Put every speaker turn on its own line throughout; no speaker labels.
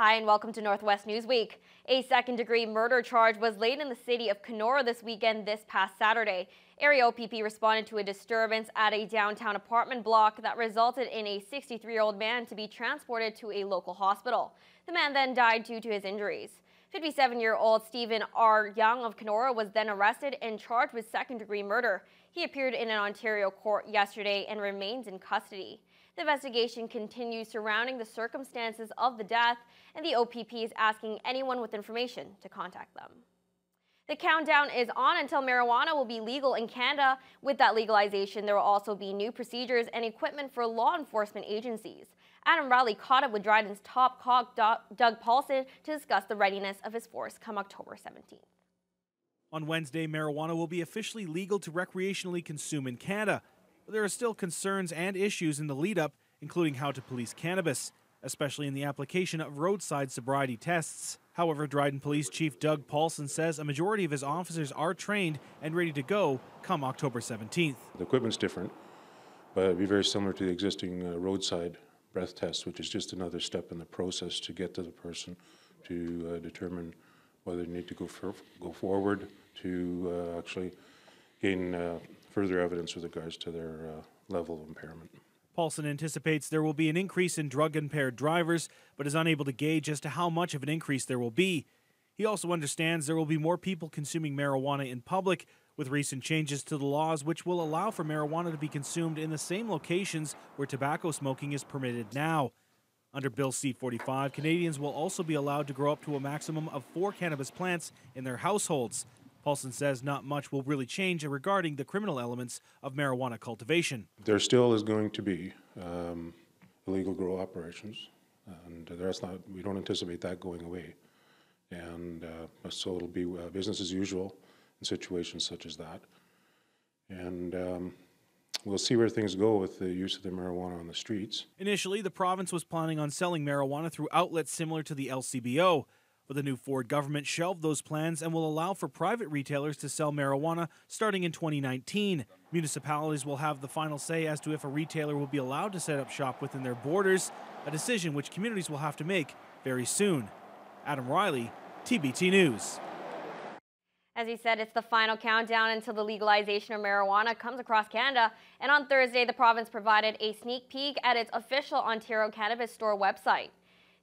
Hi and welcome to Northwest Newsweek. A second-degree murder charge was laid in the city of Kenora this weekend this past Saturday. Area OPP responded to a disturbance at a downtown apartment block that resulted in a 63-year-old man to be transported to a local hospital. The man then died due to his injuries. 57-year-old Stephen R. Young of Kenora was then arrested and charged with second-degree murder. He appeared in an Ontario court yesterday and remains in custody. The investigation continues surrounding the circumstances of the death, and the OPP is asking anyone with information to contact them. The countdown is on until marijuana will be legal in Canada. With that legalization, there will also be new procedures and equipment for law enforcement agencies. Adam Riley caught up with Dryden's top cog, Doug Paulson, to discuss the readiness of his force come October 17th.
On Wednesday, marijuana will be officially legal to recreationally consume in Canada. But there are still concerns and issues in the lead-up, including how to police cannabis, especially in the application of roadside sobriety tests. However, Dryden Police Chief Doug Paulson says a majority of his officers are trained and ready to go come October 17th.
The equipment's different, but it'd be very similar to the existing roadside breath test, which is just another step in the process to get to the person to determine whether they need to go forward to actually gain further evidence with regards to their level of impairment.
Paulson anticipates there will be an increase in drug-impaired drivers, but is unable to gauge as to how much of an increase there will be. He also understands there will be more people consuming marijuana in public, with recent changes to the laws which will allow for marijuana to be consumed in the same locations where tobacco smoking is permitted now. Under Bill C-45, Canadians will also be allowed to grow up to a maximum of 4 cannabis plants in their households. Paulson says not much will really change regarding the criminal elements of marijuana cultivation.
There still is going to be illegal grow operations, and we don't anticipate that going away. And so it'll be business as usual in situations such as that. And we'll see where things go with the use of the marijuana on the streets.
Initially, the province was planning on selling marijuana through outlets similar to the LCBO. But the new Ford government shelved those plans and will allow for private retailers to sell marijuana starting in 2019. Municipalities will have the final say as to if a retailer will be allowed to set up shop within their borders, a decision which communities will have to make very soon. Adam Riley, TBT News.
As he said, it's the final countdown until the legalization of marijuana comes across Canada. And on Thursday, the province provided a sneak peek at its official Ontario Cannabis Store website.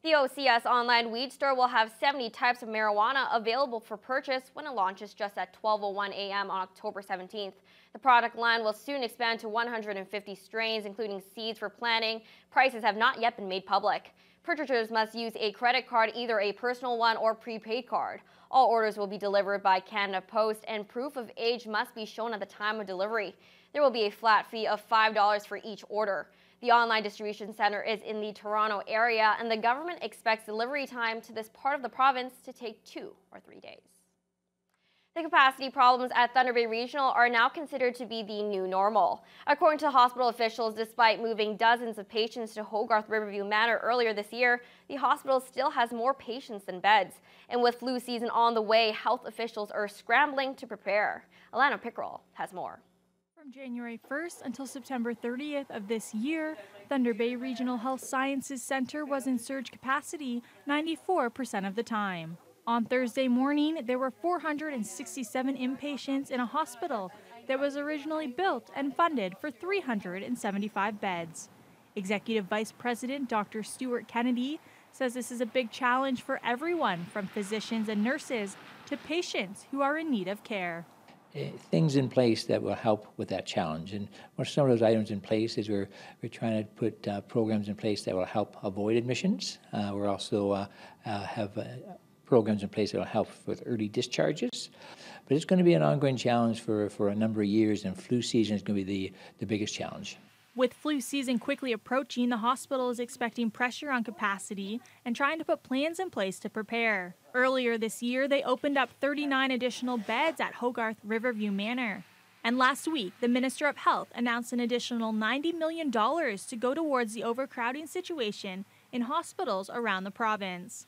The OCS online weed store will have 70 types of marijuana available for purchase when it launches just at 12:01 a.m. on October 17th. The product line will soon expand to 150 strains, including seeds for planting. Prices have not yet been made public. Purchasers must use a credit card, either a personal one or prepaid card. All orders will be delivered by Canada Post, and proof of age must be shown at the time of delivery. There will be a flat fee of $5 for each order. The online distribution center is in the Toronto area, and the government expects delivery time to this part of the province to take 2 or 3 days. The capacity problems at Thunder Bay Regional are now considered to be the new normal. According to hospital officials, despite moving dozens of patients to Hogarth Riverview Manor earlier this year, the hospital still has more patients than beds. And with flu season on the way, health officials are scrambling to prepare. Alana Pickrell has more.
From January 1st until September 30th of this year, Thunder Bay Regional Health Sciences Center was in surge capacity 94% of the time. On Thursday morning, there were 467 inpatients in a hospital that was originally built and funded for 375 beds. Executive Vice President Dr. Stuart Kennedy says this is a big challenge for everyone, from physicians and nurses to patients who are in need of care.
Things in place that will help with that challenge. And some of those items in place is we're trying to put programs in place that will help avoid admissions. We're also have programs in place that will help with early discharges. But it's going to be an ongoing challenge for a number of years, and flu season is going to be the biggest challenge.
With flu season quickly approaching, the hospital is expecting pressure on capacity and trying to put plans in place to prepare. Earlier this year, they opened up 39 additional beds at Hogarth Riverview Manor. And last week, the Minister of Health announced an additional $90 million to go towards the overcrowding situation in hospitals around the province.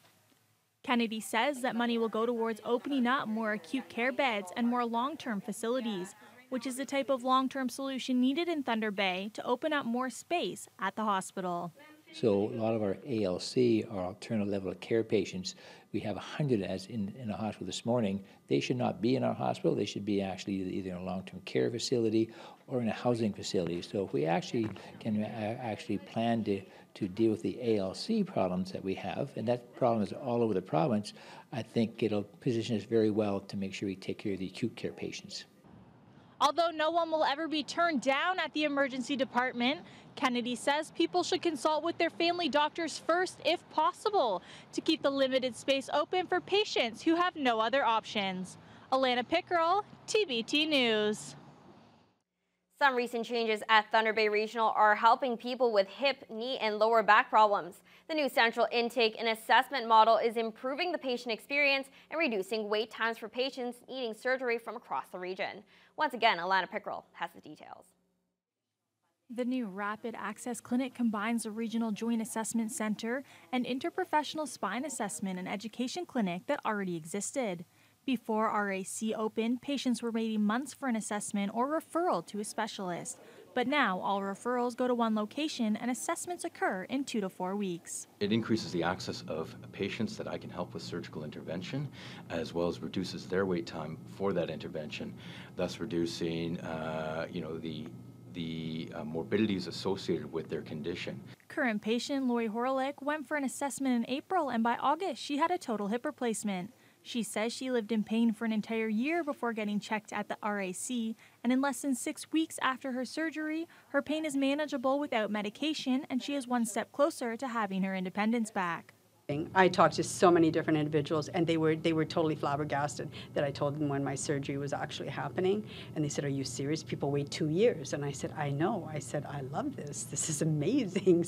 Kennedy says that money will go towards opening up more acute care beds and more long-term facilities, which is the type of long-term solution needed in Thunder Bay to open up more space at the hospital.
So a lot of our ALC, our alternative level of care patients, we have 100 as in a hospital this morning. They should not be in our hospital. They should be actually either in a long-term care facility or in a housing facility. So if we actually can actually plan to deal with the ALC problems that we have, and that problem is all over the province, I think it'll position us very well to make sure we take care of the acute care patients.
Although no one will ever be turned down at the emergency department, Kennedy says people should consult with their family doctors first if possible to keep the limited space open for patients who have no other options. Alana Pickerel, TBT News.
Some recent changes at Thunder Bay Regional are helping people with hip, knee, and lower back problems. The new central intake and assessment model is improving the patient experience and reducing wait times for patients needing surgery from across the region. Once again, Alana Pickerel has the details.
The new Rapid Access Clinic combines a regional joint assessment center and interprofessional spine assessment and education clinic that already existed. Before RAC opened, patients were waiting months for an assessment or referral to a specialist. But now all referrals go to one location and assessments occur in 2 to 4 weeks.
It increases the access of patients that I can help with surgical intervention, as well as reduces their wait time for that intervention, thus reducing the morbidities associated with their condition.
Current patient Lori Horlick went for an assessment in April, and by August she had a total hip replacement. She says she lived in pain for an entire year before getting checked at the RAC, and in less than 6 weeks after her surgery, her pain is manageable without medication, and she is one step closer to having her independence back.
I talked to so many different individuals, and they were totally flabbergasted that I told them when my surgery was actually happening, and they said, "Are you serious? People wait 2 years." And I said, "I know." I said, "I love this. This is amazing."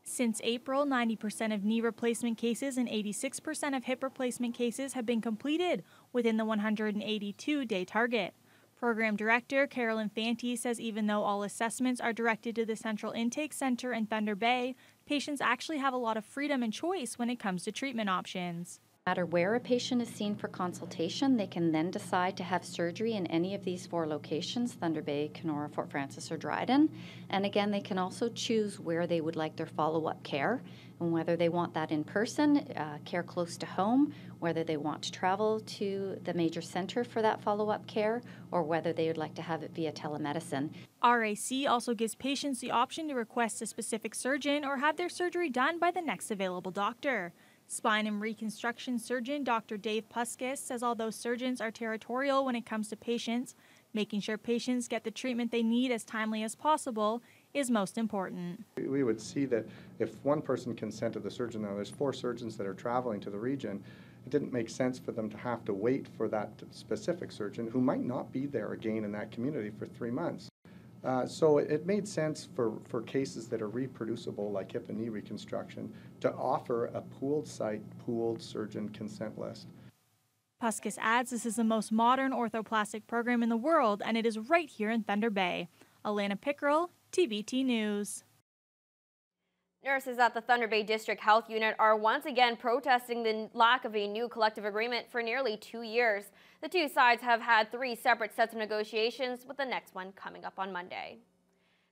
Since April, 90% of knee replacement cases and 86% of hip replacement cases have been completed within the 182-day target. Program Director Carolyn Fanti says even though all assessments are directed to the Central Intake Center in Thunder Bay, patients actually have a lot of freedom and choice when it comes to treatment options.
No matter where a patient is seen for consultation, they can then decide to have surgery in any of these 4 locations, Thunder Bay, Kenora, Fort Frances, or Dryden. And again, they can also choose where they would like their follow-up care, and whether they want that in person, care close to home, whether they want to travel to the major center for that follow-up care, or whether they would like to have it via telemedicine.
RAC also gives patients the option to request a specific surgeon or have their surgery done by the next available doctor. Spine and reconstruction surgeon Dr. Dave Puskis says although surgeons are territorial when it comes to patients, making sure patients get the treatment they need as timely as possible is most important.
We would see that if one person can send to the surgeon, now there's 4 surgeons that are traveling to the region, it didn't make sense for them to have to wait for that specific surgeon who might not be there again in that community for 3 months. So it made sense for cases that are reproducible, like hip and knee reconstruction, to offer a pooled site, pooled surgeon consent list.
Puskis adds this is the most modern orthoplastic program in the world, and it is right here in Thunder Bay. Alana Pickerel, TBT News.
Nurses at the Thunder Bay District Health Unit are once again protesting the lack of a new collective agreement for nearly 2 years. The two sides have had 3 separate sets of negotiations, with the next one coming up on Monday.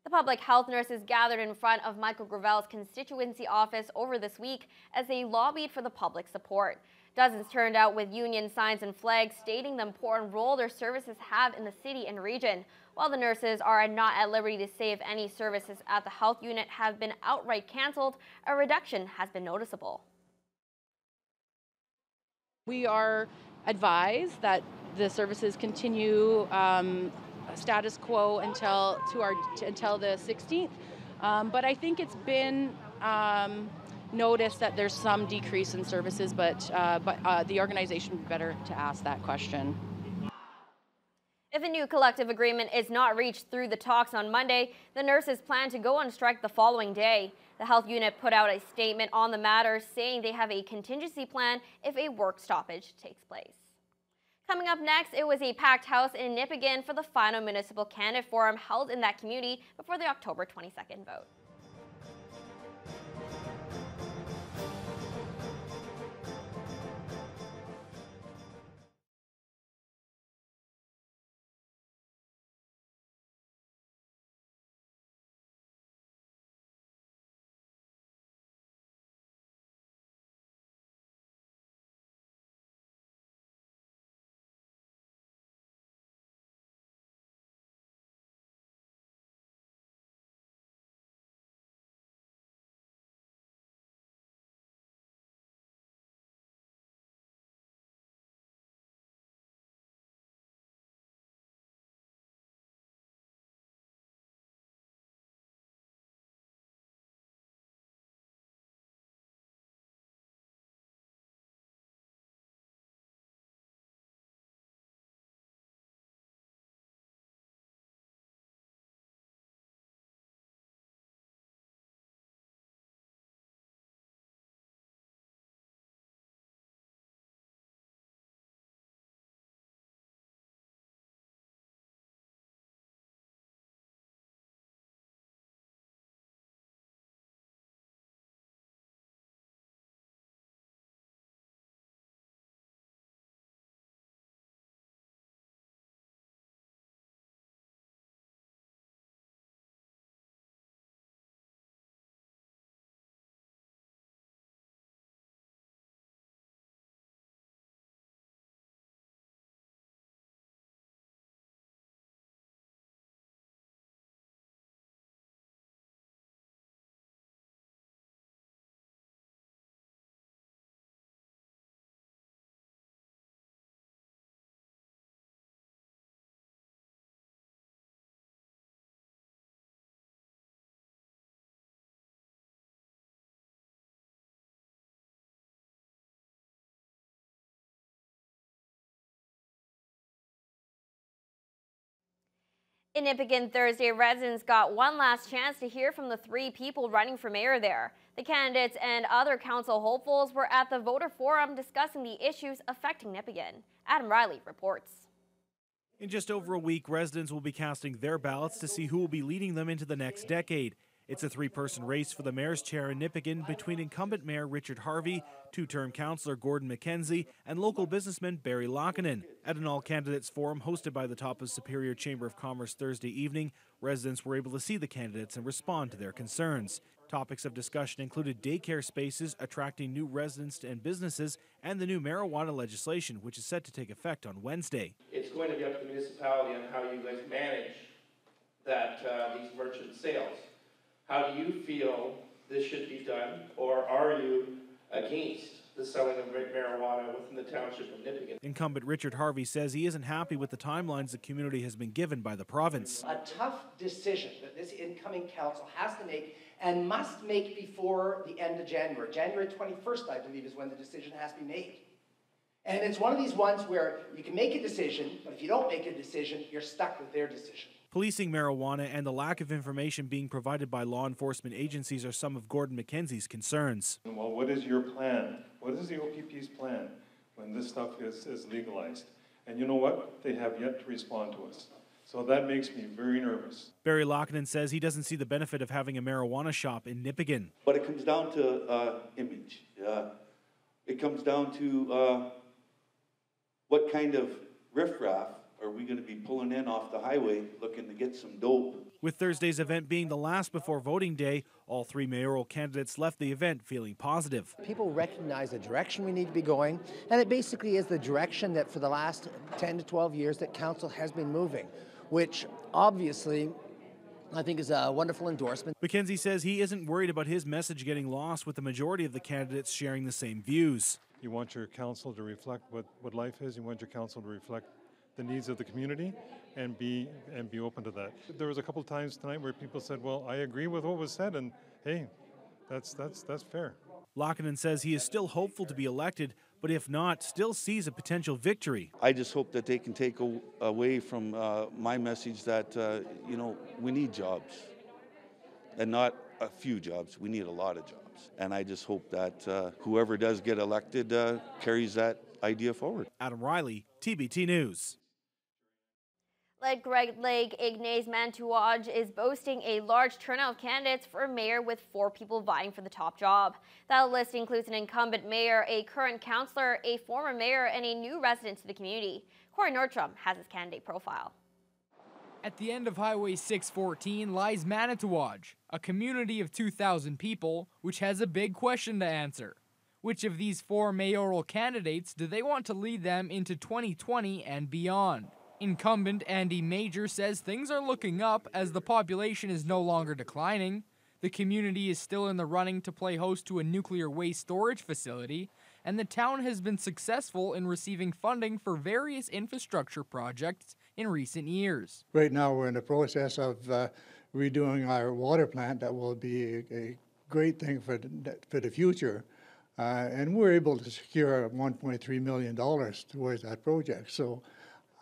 The public health nurses gathered in front of Michael Gravel's constituency office over this week as they lobbied for the public support. Dozens turned out with union signs and flags stating the important role their services have in the city and region. While the nurses are not at liberty to say if any services at the health unit have been outright canceled, a reduction has been noticeable.
We are advised that the services continue status quo until the 16th, but I think it's been noticed that there's some decrease in services, but the organization would be better to ask that question.
If a new collective agreement is not reached through the talks on Monday, the nurses plan to go on strike the following day. The health unit put out a statement on the matter saying they have a contingency plan if a work stoppage takes place. Coming up next, it was a packed house in Nipigon for the final municipal candidate forum held in that community before the October 22nd vote. In Nipissing Thursday, residents got one last chance to hear from the 3 people running for mayor there. The candidates and other council hopefuls were at the voter forum discussing the issues affecting Nipissing. Adam Riley reports.
In just over a week, residents will be casting their ballots to see who will be leading them into the next decade. It's a 3-person race for the mayor's chair in Nipissing between incumbent Mayor Richard Harvey, 2-term councillor Gordon McKenzie, and local businessman Barry Lockinen. At an all-candidates forum hosted by the top of Superior Chamber of Commerce Thursday evening, residents were able to see the candidates and respond to their concerns. Topics of discussion included daycare spaces, attracting new residents and businesses, and the new marijuana legislation, which is set to take effect on Wednesday.
It's going to be up to the municipality on how you guys manage that these merchant sales. How do you feel this should be done, or are you against the selling of marijuana within the township of Nipissing?
Incumbent Richard Harvey says he isn't happy with the timelines the community has been given by the province.
A tough decision that this incoming council has to make and must make before the end of January. January 21st, I believe, is when the decision has to be made. And it's one of these ones where you can make a decision, but if you don't make a decision, you're stuck with their decision.
Policing marijuana and the lack of information being provided by law enforcement agencies are some of Gordon McKenzie's concerns.
Well, what is your plan? What is the OPP's plan when this stuff is legalized? And you know what? They have yet to respond to us. So that makes me very nervous.
Barry Lockinen says he doesn't see the benefit of having a marijuana shop in Nipissing.
But it comes down to image. It comes down to what kind of riffraff are we going to be pulling in off the highway looking to get some dope?
With Thursday's event being the last before voting day, all 3 mayoral candidates left the event feeling positive.
People recognize the direction we need to be going, and it basically is the direction that for the last 10 to 12 years that council has been moving, which obviously I think is a wonderful endorsement.
McKenzie says he isn't worried about his message getting lost with the majority of the candidates sharing the same views.
You want your council to reflect what life is. You want your council to reflect the needs of the community and be open to that. There was a couple of times tonight where people said, well, I agree with what was said, and hey, that's fair.
Lockinen says he is still hopeful to be elected, but if not, still sees a potential victory.
I just hope that they can take away from my message that, we need jobs. And not a few jobs, we need a lot of jobs. And I just hope that whoever does get elected carries that idea forward.
Adam Riley, TBT News.
Lake Great Lake Ignace Manitouwadge is boasting a large turnout of candidates for mayor with 4 people vying for the top job. That list includes an incumbent mayor, a current councillor, a former mayor, and a new resident to the community. Corey Nordstrom has his candidate profile.
At the end of Highway 614 lies Manitouwadge, a community of 2,000 people, which has a big question to answer. Which of these 4 mayoral candidates do they want to lead them into 2020 and beyond? Incumbent Andy Major says things are looking up as the population is no longer declining. The community is still in the running to play host to a nuclear waste storage facility, and the town has been successful in receiving funding for various infrastructure projects in recent years.
Right now we're in the process of redoing our water plant. That will be a great thing for the future. And we're able to secure $1.3 million towards that project. So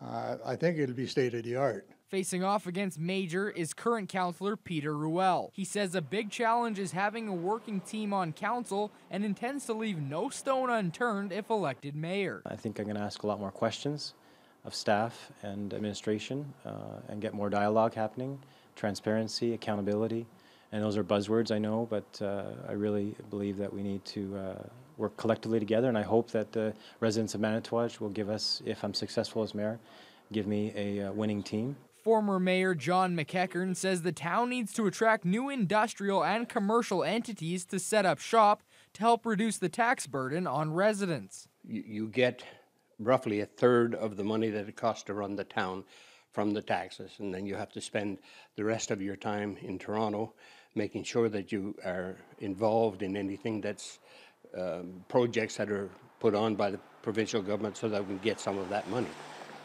I think it'll be state of the art.
Facing off against Major is current councillor Peter Ruel. He says a big challenge is having a working team on council and intends to leave no stone unturned if elected mayor.
I think I'm going to ask a lot more questions of staff and administration and get more dialogue happening, transparency, accountability. And those are buzzwords, I know, but I really believe that we need to work collectively together, and I hope that the residents of Manitouwadge will give us, if I'm successful as mayor, give me a winning team.
Former Mayor John McEachern says the town needs to attract new industrial and commercial entities to set up shop to help reduce the tax burden on residents.
You get roughly a third of the money that it costs to run the town from the taxes, and then you have to spend the rest of your time in Toronto making sure that you are involved in anything that's projects that are put on by the provincial government so that we can get some of that money.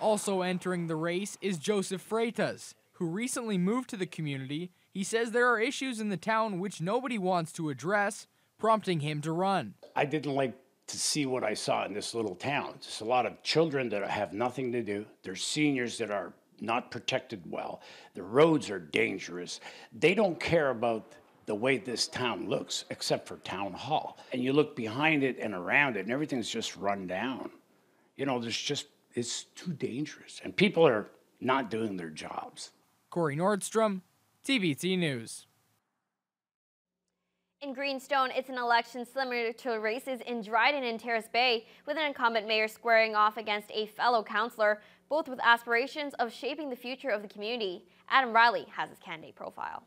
Also entering the race is Joseph Freitas, who recently moved to the community. He says there are issues in the town which nobody wants to address, prompting him to run.
I didn't like to see what I saw in this little town. Just a lot of children that have nothing to do. There's seniors that are not protected well. The roads are dangerous. They don't care about the way this town looks, except for town hall. And you look behind it and around it, and everything's just run down. You know, it's too dangerous, and people are not doing their jobs.
Corey Nordstrom, TVT News.
In Greenstone, it's an election similar to races in Dryden and Terrace Bay, with an incumbent mayor squaring off against a fellow councillor, both with aspirations of shaping the future of the community. Adam Riley has his candidate profile.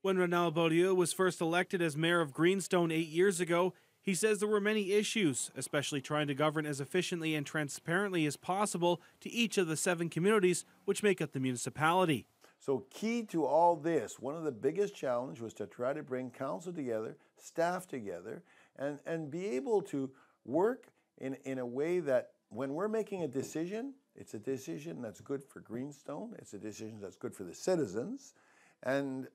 When Ronald Beaulieu was first elected as mayor of Greenstone 8 years ago, he says there were many issues, especially trying to govern as efficiently and transparently as possible to each of the 7 communities which make up the municipality.
So key to all this, one of the biggest challenges was to try to bring council together, staff together, and be able to work in a way that when we're making a decision, it's a decision that's good for Greenstone, it's a decision that's good for the citizens, and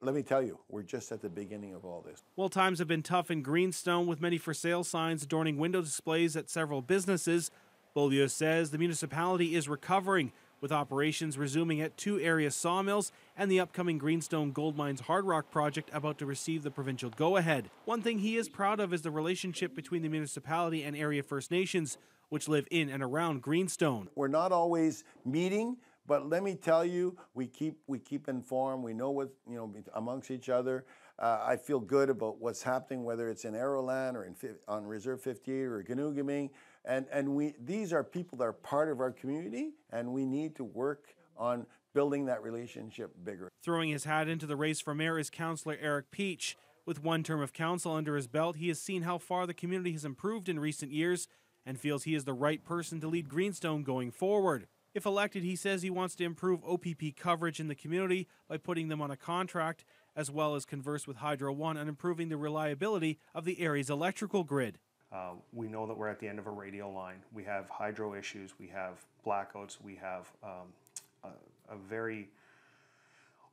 let me tell you, we're just at the beginning of all this.
While times have been tough in Greenstone, with many for sale signs adorning window displays at several businesses, Beaulieu says the municipality is recovering, with operations resuming at 2 area sawmills and the upcoming Greenstone Gold Mines Hard Rock project about to receive the provincial go-ahead. One thing he is proud of is the relationship between the municipality and area First Nations, which live in and around Greenstone.
We're not always meeting, but let me tell you, we keep informed. We know what, amongst each other. I feel good about what's happening, whether it's in Arrowland or on Reserve 58 or Ganoogaming. And these are people that are part of our community, and we need to work on building that relationship bigger.
Throwing his hat into the race for mayor is Councillor Eric Peach. With 1 term of council under his belt, he has seen how far the community has improved in recent years and feels he is the right person to lead Greenstone going forward. If elected, he says he wants to improve OPP coverage in the community by putting them on a contract, as well as converse with Hydro One on improving the reliability of the area's electrical grid.
We know that we're at the end of a radial line. We have hydro issues, we have blackouts, we have a very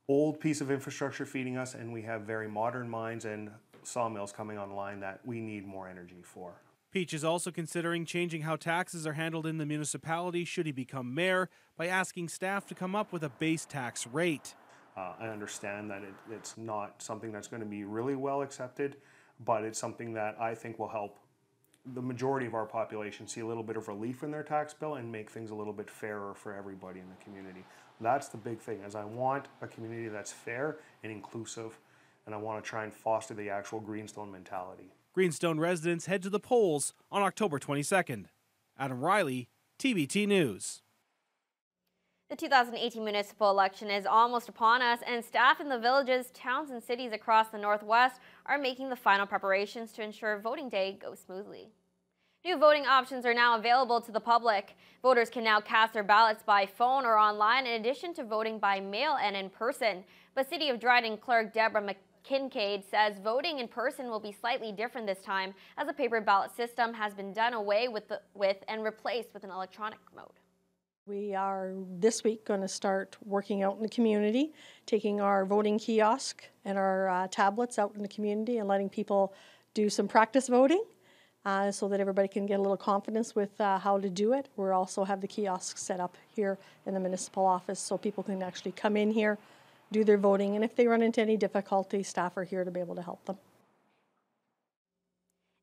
old piece of infrastructure feeding us, and we have very modern mines and sawmills coming online that we need more energy for.
Peach is also considering changing how taxes are handled in the municipality should he become mayor by asking staff to come up with a base tax rate.
I understand that it's not something that's going to be really well accepted, but it's something that I think will help the majority of our population see a little bit of relief in their tax bill and make things a little bit fairer for everybody in the community. That's the big thing, is I want a community that's fair and inclusive, and I want to try and foster the actual Greenstone mentality.
Greenstone residents head to the polls on October 22nd. Adam Riley, TVT News.
The 2018 municipal election is almost upon us, and staff in the villages, towns, and cities across the Northwest are making the final preparations to ensure voting day goes smoothly. New voting options are now available to the public. Voters can now cast their ballots by phone or online, in addition to voting by mail and in person. But City of Dryden Clerk Deborah Kincaid says voting in person will be slightly different this time, as a paper ballot system has been done away with and replaced with an electronic mode.
We are this week going to start working out in the community, taking our voting kiosk and our tablets out in the community and letting people do some practice voting so that everybody can get a little confidence with how to do it. We'll also have the kiosks set up here in the municipal office so people can actually come in here, do their voting, and if they run into any difficulty, staff are here to be able to help them.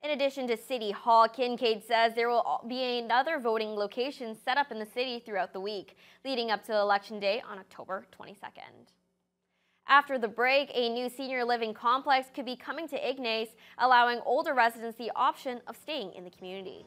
In addition to City Hall, Kincaid says there will be another voting location set up in the city throughout the week, leading up to Election Day on October 22nd. After the break, a new senior living complex could be coming to Ignace, allowing older residents the option of staying in the community.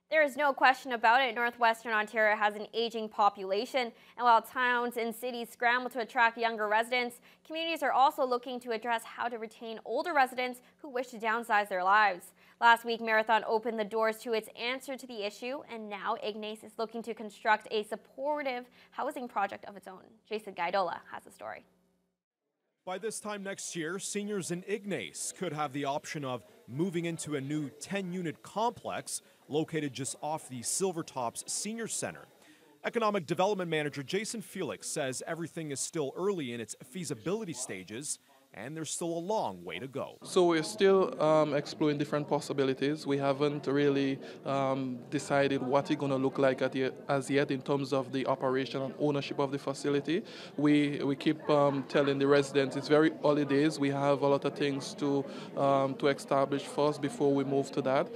There is no question about it, Northwestern Ontario has an aging population, and while towns and cities scramble to attract younger residents, communities are also looking to address how to retain older residents who wish to downsize their lives. Last week, Marathon opened the doors to its answer to the issue, and now Ignace is looking to construct a supportive housing project of its own. Jason Gaidola has the story.
By this time next year, seniors in Ignace could have the option of moving into a new 10-unit complex located just off the Silvertops Senior Center. Economic Development Manager Jason Felix says everything is still early in its feasibility stages, and there's still a long way to go.
So we're still exploring different possibilities. We haven't really decided what it's going to look like as yet in terms of the operation and ownership of the facility. We keep telling the residents it's very early days. We have a lot of things to establish first before we move to that.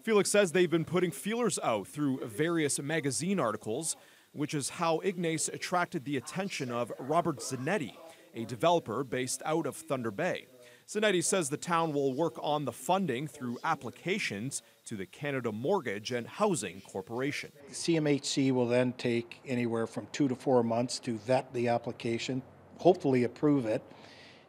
Felix says they've been putting feelers out through various magazine articles, which is how Ignace attracted the attention of Robert Zanetti, a developer based out of Thunder Bay. Zanetti says the town will work on the funding through applications to the Canada Mortgage and Housing Corporation.
CMHC will then take anywhere from 2 to 4 months to vet the application, hopefully approve it.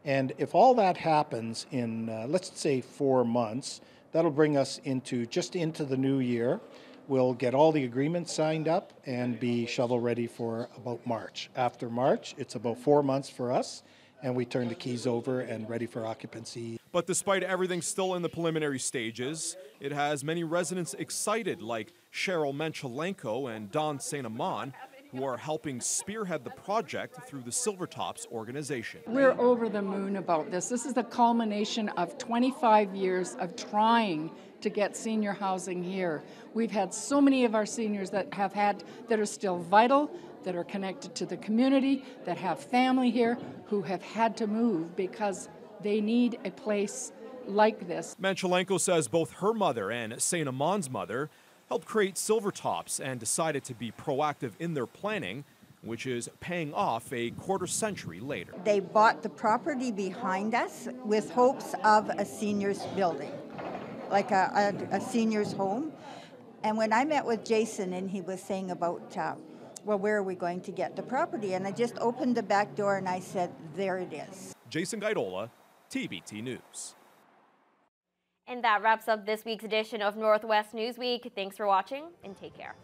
And if all that happens in, let's say, 4 months, that'll bring us into the new year. We'll get all the agreements signed up and be shovel ready for about March. After March, it's about 4 months for us, and we turn the keys over and ready for occupancy.
But despite everything still in the preliminary stages, it has many residents excited, like Cheryl Menchelenko and Don St. Amand, who are helping spearhead the project through the Silvertops organization.
We're over the moon about this. This is the culmination of 25 years of trying to get senior housing here. We've had so many of our seniors that are still vital, that are connected to the community, that have family here, who have had to move because they need a place like this.
Menchelenko says both her mother and St. Amand's mother helped create Silvertops and decided to be proactive in their planning, which is paying off a quarter century later.
They bought the property behind us with hopes of a seniors building, like a seniors home. And when I met with Jason and he was saying about, well, where are we going to get the property? And I just opened the back door and I said, there it is.
Jason Gaidola, TBT News.
And that wraps up this week's edition of Northwest Newsweek. Thanks for watching and take care.